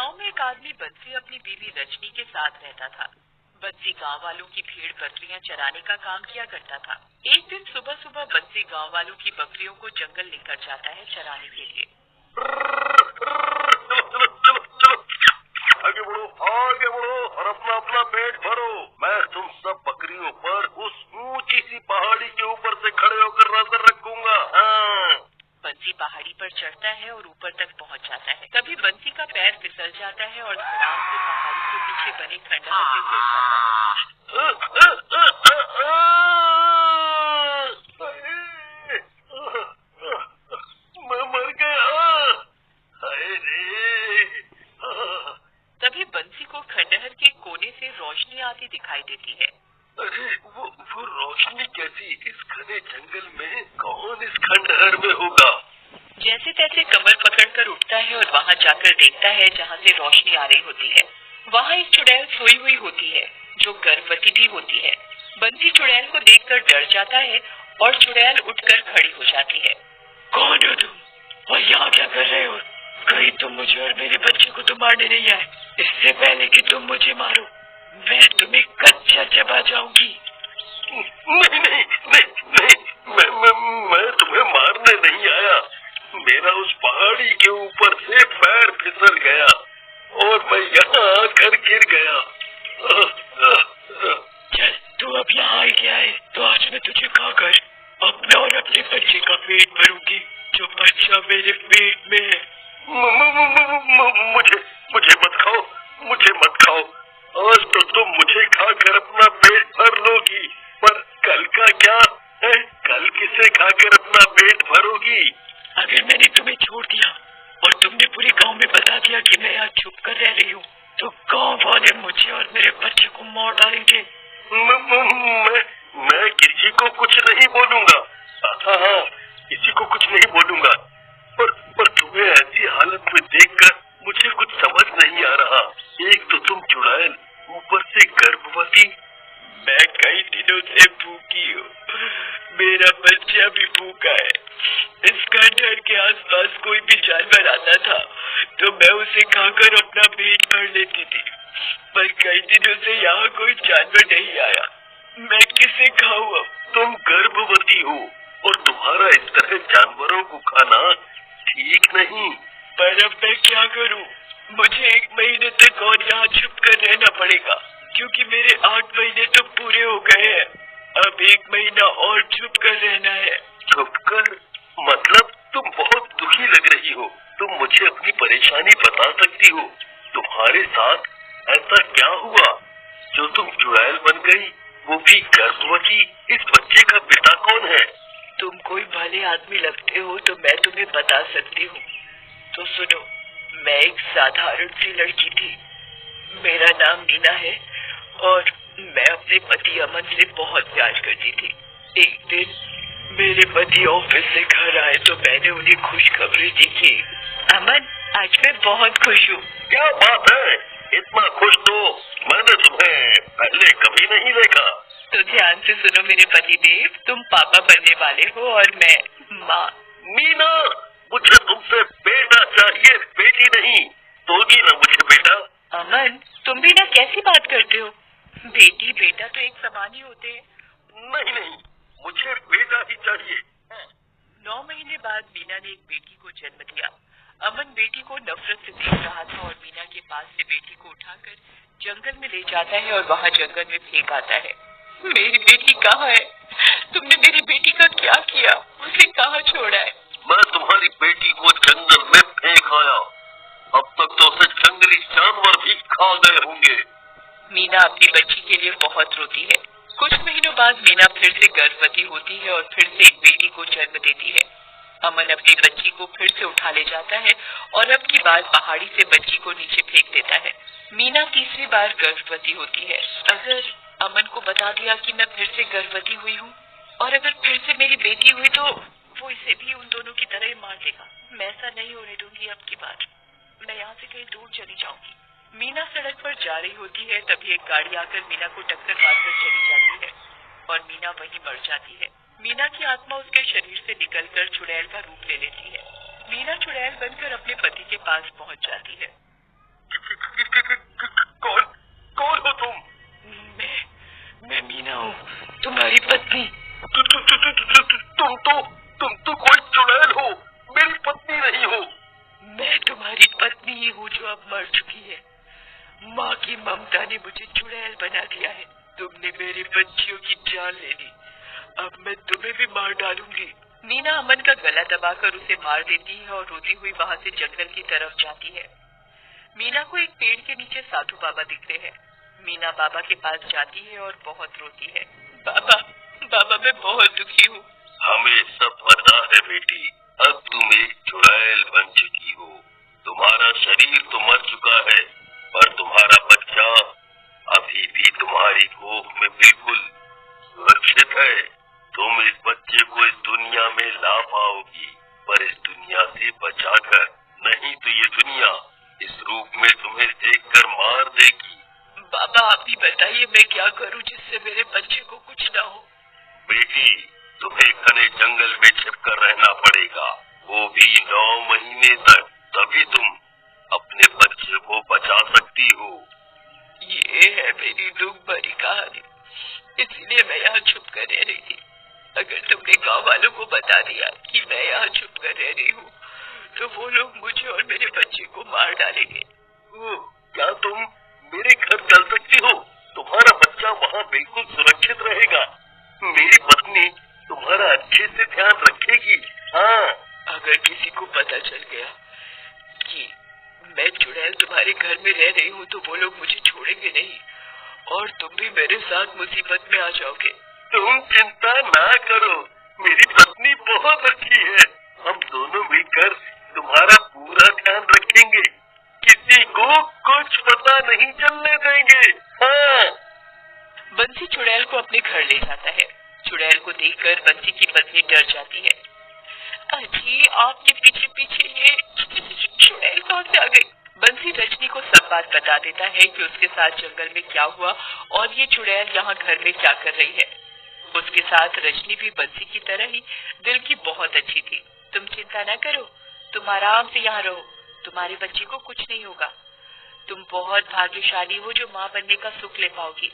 गांव में एक आदमी बंसी अपनी बीवी रजनी के साथ रहता था। बंसी गांव वालों की भेड़ बकरियां चराने का काम किया करता था। एक दिन सुबह सुबह बंसी गांव वालों की बकरियों को जंगल लेकर जाता है चराने के लिए। आगे बढ़ो और अपना अपना पेट भरो। मैं तुम सब बकरियों पर उस ऊंची सी पहाड़ी के ऊपर से खड़े होकर नजर रखूंगा। हाँ। बंसी पहाड़ी पर चढ़ता है और ऊपर तक पहुंच जाता है। तभी बंसी का पैर फिसल जाता है और धड़ाम से पहाड़ी के पीछे बने खंडहर में गिर जाता है। मैं मर गया। हाय रे। तभी बंसी को खंडहर के कोने से रोशनी आती दिखाई देती है। अरे वो रोशनी कैसी? इस घने जंगल में कौन इस खंडहर में होगा? जैसे तैसे कमर पकड़कर उठता है और वहाँ जाकर देखता है जहाँ से रोशनी आ रही होती है। वहाँ एक चुड़ैल सोई हुई होती है जो गर्भवती भी होती है। बंसी चुड़ैल को देखकर डर जाता है और चुड़ैल उठकर खड़ी हो जाती है। कौन हो तुम और यहाँ क्या कर रहे हो? कहीं तुम मुझे और मेरे बच्चे को तो मारने नहीं आए? इससे पहले कि तुम मुझे मारो मैं तुम्हें कच्चा चबा जाऊंगी। नहीं, मैं तुम्हें मारने नहीं आया। मेरा उस पहाड़ी के ऊपर से पैर फिसल गया और मैं यहाँ आकर गिर गया। चल तू अब यहाँ ही गया है तो आज मैं तुझे खाकर अपना और अपने बच्चे का पेट भरूंगी जो बच्चा मेरे पेट में है। मुझे मत खाओ। आज तो तुम मुझे खाकर अपना पेट भर लोगी, पर कल का क्या है? कल किसे खाकर अपना पेट भरोगी? अगर मैंने तुम्हें छोड़ दिया और तुमने पूरे गांव में बता दिया कि मैं यहाँ छुप कर रह रही हूँ तो गांव वाले मुझे और मेरे बच्चे को मार डालेंगे। मैं किसी को कुछ नहीं बोलूंगा। हाँ, किसी को कुछ नहीं बोलूंगा। पर तुम्हें ऐसी हालत में देखकर मुझे कुछ समझ नहीं आ रहा। एक तो तुम चुड़ैल, ऊपर से गर्भवती। मैं कई दिनों से भूखी हूँ, मेरा बच्चा भी भूखा है। इस खंडहर के आसपास कोई भी जानवर आता था तो मैं उसे खाकर अपना पेट भर लेती थी, पर कई दिनों से यहाँ कोई जानवर नहीं आया। मैं किसे खाऊं अब? तुम गर्भवती हो और तुम्हारा इस तरह जानवरों को खाना ठीक नहीं। पर अब मैं क्या करूं? मुझे 1 महीने तक और यहाँ छुप कर रहना पड़ेगा क्योंकि मेरे 8 महीने तो पूरे हो गए हैं। अब 1 महीना और छुप कर रहना है। छुप कर? मतलब तुम बहुत दुखी लग रही हो। तुम मुझे अपनी परेशानी बता सकती हो? तुम्हारे साथ ऐसा क्या हुआ जो तुम चुड़ैल बन गई, वो भी गर्भवती? इस बच्चे का पिता कौन है? तुम कोई भले आदमी लगते हो तो मैं तुम्हें बता सकती हूँ। तो सुनो, मैं एक साधारण सी लड़की थी। मेरा नाम मीना है और मैं अपने पति अमन से बहुत प्यार करती थी। एक दिन मेरे पति ऑफिस से घर आए तो मैंने उन्हें खुशखबरी दी थी। अमन, आज मैं बहुत खुश हूँ। क्या बात है? इतना खुश तो मैंने तुम्हें पहले कभी नहीं देखा। तो ध्यान से सुनो मेरे पति देव, तुम पापा बनने वाले हो और मैं माँ। मीना, मुझे तुमसे बेटा चाहिए, बेटी नहीं। दोगी ना मुझे बेटा? अमन, तुम भी ना कैसी बात करते हो? बेटी बेटा तो एक समान ही होते हैं। नहीं, मुझे बेटा ही चाहिए। 9 महीने बाद मीना ने एक बेटी को जन्म दिया। अमन बेटी को नफरत से देख रहा था और मीना के पास से बेटी को उठाकर जंगल में ले जाता है और वहाँ जंगल में फेंक आता है। मेरी बेटी कहाँ है? तुमने मेरी बेटी का क्या किया? उसे कहाँ छोड़ा है? मैं तुम्हारी बेटी को जंगल में फेंक आया। अब तक तो उसे जंगली जानवर भी खा गए होंगे। मीना अपनी बच्ची के लिए बहुत रोती है। कुछ महीनों बाद मीना फिर से गर्भवती होती है और फिर से एक बेटी को जन्म देती है। अमन अपनी बच्ची को फिर से उठा ले जाता है और अब की बार पहाड़ी से बच्ची को नीचे फेंक देता है। मीना तीसरी बार गर्भवती होती है। अगर अमन को बता दिया कि मैं फिर से गर्भवती हुई हूँ और अगर फिर से मेरी बेटी हुई तो वो इसे भी उन दोनों की तरह ही मार देगा। मैं ऐसा नहीं होने दूंगी। अब की बार मैं यहाँ से कहीं दूर चली जाऊंगी। मीना सड़क पर जा रही होती है, तभी एक गाड़ी आकर मीना को टक्कर मारकर चली जाती है और मीना वहीं मर जाती है। मीना की आत्मा उसके शरीर से निकलकर चुड़ैल का रूप ले लेती है। मीना चुड़ैल बनकर अपने पति के पास पहुंच जाती है। तुम्हारी पत्नी ही हूँ जो अब मर चुकी है। माँ की ममता ने मुझे चुड़ैल बना दिया है। तुमने मेरे बच्चियों की जान ले ली, अब मैं तुम्हें भी मार डालूंगी। मीना अमन का गला दबाकर उसे मार देती है और रोती हुई वहाँ से जंगल की तरफ जाती है। मीना को एक पेड़ के नीचे साधु बाबा दिखते हैं। मीना बाबा के पास जाती है और बहुत रोती है। बाबा, बाबा मैं बहुत दुखी हूँ। हमें सब पता है बेटी, अब तुम एक चुड़ैल बन चुकी हो। तुम्हारा शरीर तो मर चुका है, पर तुम्हारा बच्चा अभी भी तुम्हारी कोख में बिल्कुल सुरक्षित है। तुम इस बच्चे को इस दुनिया में ला पाओगी, पर इस दुनिया से बचाकर, नहीं तो ये दुनिया इस रूप में तुम्हें देखकर मार देगी। बाबा आप ही बताइए मैं क्या करूं जिससे मेरे बच्चे को कुछ ना हो। बेटी, तुम्हें घने जंगल में छिपकर रहना पड़ेगा, वो भी 9 महीने तक, तभी तुम अपने बच्चे को बचा सकती हो। ये है मेरी दुख भरी कहानी, इसलिए मैं यहाँ छुप कर रह रही थी। अगर तुमने गाँव वालों को बता दिया कि मैं यहाँ छुप कर रह रही हूँ, तो वो लोग मुझे और मेरे बच्चे को मार डालेंगे। क्या तुम मेरे घर चल सकती हो? तुम्हारा बच्चा वहाँ बिल्कुल सुरक्षित रहेगा। मेरी पत्नी तुम्हारा अच्छे से ध्यान रखेगी। हाँ, अगर किसी को पता चल गया कि मैं चुड़ैल तुम्हारे घर में रह रही हूँ, तो वो लोग मुझे छोड़ेंगे नहीं और तुम भी मेरे साथ मुसीबत में आ जाओगे। तुम चिंता ना करो, मेरी पत्नी बहुत अच्छी है। हम दोनों मिलकर तुम्हारा पूरा ध्यान रखेंगे, किसी को कुछ पता नहीं चलने देंगे। हाँ। बंसी चुड़ैल को अपने घर ले जाता है। चुड़ैल को देखकर बंसी की पत्नी डर जाती है। अजी आपके पीछे पीछे ये चुड़ैल कहाँ से आ गई? बंसी रजनी को सब बात बता देता है कि उसके साथ जंगल में क्या हुआ और ये चुड़ैल यहाँ घर में क्या कर रही है। उसके साथ रजनी भी बंसी की तरह ही दिल की बहुत अच्छी थी। तुम चिंता न करो, तुम आराम से यहाँ रहो, तुम्हारे बच्चे को कुछ नहीं होगा। तुम बहुत भाग्यशाली हो जो माँ बनने का सुख ले पाओगी।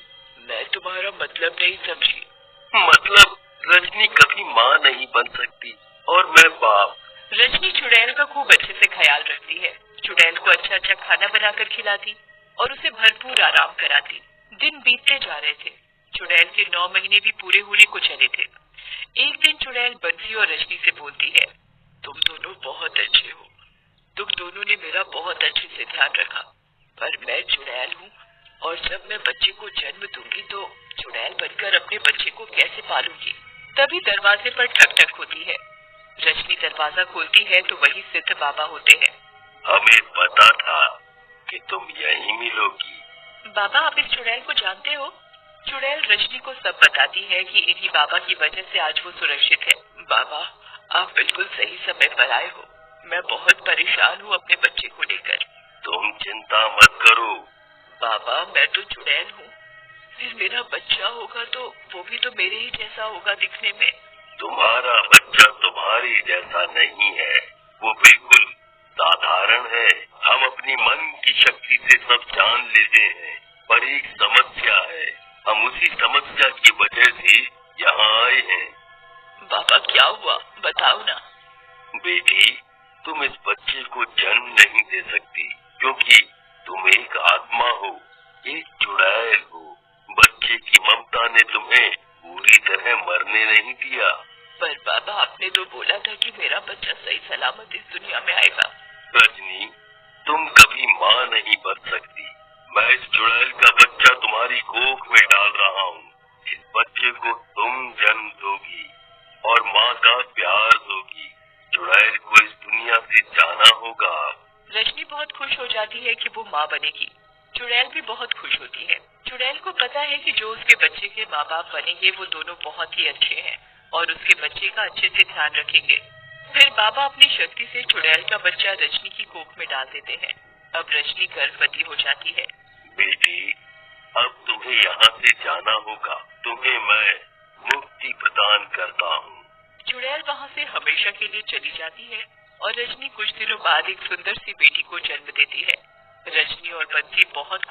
मैं तुम्हारा मतलब नहीं समझी। मतलब रजनी कभी माँ नहीं बन सकती और मैं बाप। रजनी चुड़ैल का खूब अच्छे से ख्याल रखती है। चुड़ैल को अच्छा अच्छा खाना बनाकर खिलाती और उसे भरपूर आराम कराती। दिन बीतते जा रहे थे। चुड़ैल के 9 महीने भी पूरे होने को चले थे। एक दिन चुड़ैल बंसी और रजनी से बोलती है, तुम दोनों बहुत अच्छे हो, तुम दोनों ने मेरा बहुत अच्छे से ध्यान रखा, पर मैं चुड़ैल हूँ और जब मैं बच्चे को जन्म दूंगी तो चुड़ैल बनकर अपने बच्चे को कैसे पालूंगी? तभी दरवाजे पर ठक ठक होती है। रजनी दरवाजा खोलती है तो वही सिद्ध बाबा होते हैं। हमें पता था कि तुम यहीं मिलोगी। बाबा आप इस चुड़ैल को जानते हो? चुड़ैल रजनी को सब बताती है कि इन्हीं बाबा की वजह से आज वो सुरक्षित है। बाबा आप बिल्कुल सही समय पर आए हो, मैं बहुत परेशान हूँ अपने बच्चे को लेकर। तुम चिंता मत करो। बाबा मैं तो चुड़ैल हूँ, फिर मेरा बच्चा होगा तो वो भी तो मेरे ही जैसा होगा दिखने में। तुम्हारा बच्चा तुम्हारी जैसा नहीं है, वो बिल्कुल साधारण है। हम अपनी मन की शक्ति से सब जान लेते हैं, पर एक समस्या है, हम उसी समस्या की वजह से यहाँ आए हैं। बाबा क्या हुआ बताओ ना। बेटी तुम इस बच्चे को जन्म नहीं दे सकती, क्योंकि तुम एक आत्मा हो, एक चुड़ैल हो। बच्चे की ममता ने तुम्हें पूरी तरह मरने नहीं दिया। पर बाबा आपने तो बोला था कि मेरा बच्चा सही सलामत इस दुनिया में आएगा। रजनी तुम कभी माँ नहीं बन सकती। मैं इस चुड़ैल का बच्चा तुम्हारी कोख में डाल रहा हूँ। इस बच्चे को तुम जन्म दोगी और माँ का प्यार दोगी। चुड़ैल को इस दुनिया से जाना होगा। रजनी बहुत खुश हो जाती है कि वो माँ बनेगी। चुड़ैल भी बहुत खुश होती है। चुड़ैल को पता है कि जो उसके बच्चे के माँ बाप बनेंगे वो दोनों बहुत ही अच्छे हैं और उसके बच्चे का अच्छे से ध्यान रखेंगे। फिर बाबा अपनी शक्ति से चुड़ैल का बच्चा रजनी की कोख में डाल देते हैं। अब रजनी गर्भवती हो जाती है। बेटी अब तुम्हें यहाँ से जाना होगा, तुम्हें मैं मुक्ति प्रदान करता हूँ। चुड़ैल वहाँ से हमेशा के लिए चली जाती है और रजनी कुछ दिनों बाद एक सुंदर सी बेटी को जन्म देती है। रजनी और बंसी बहुत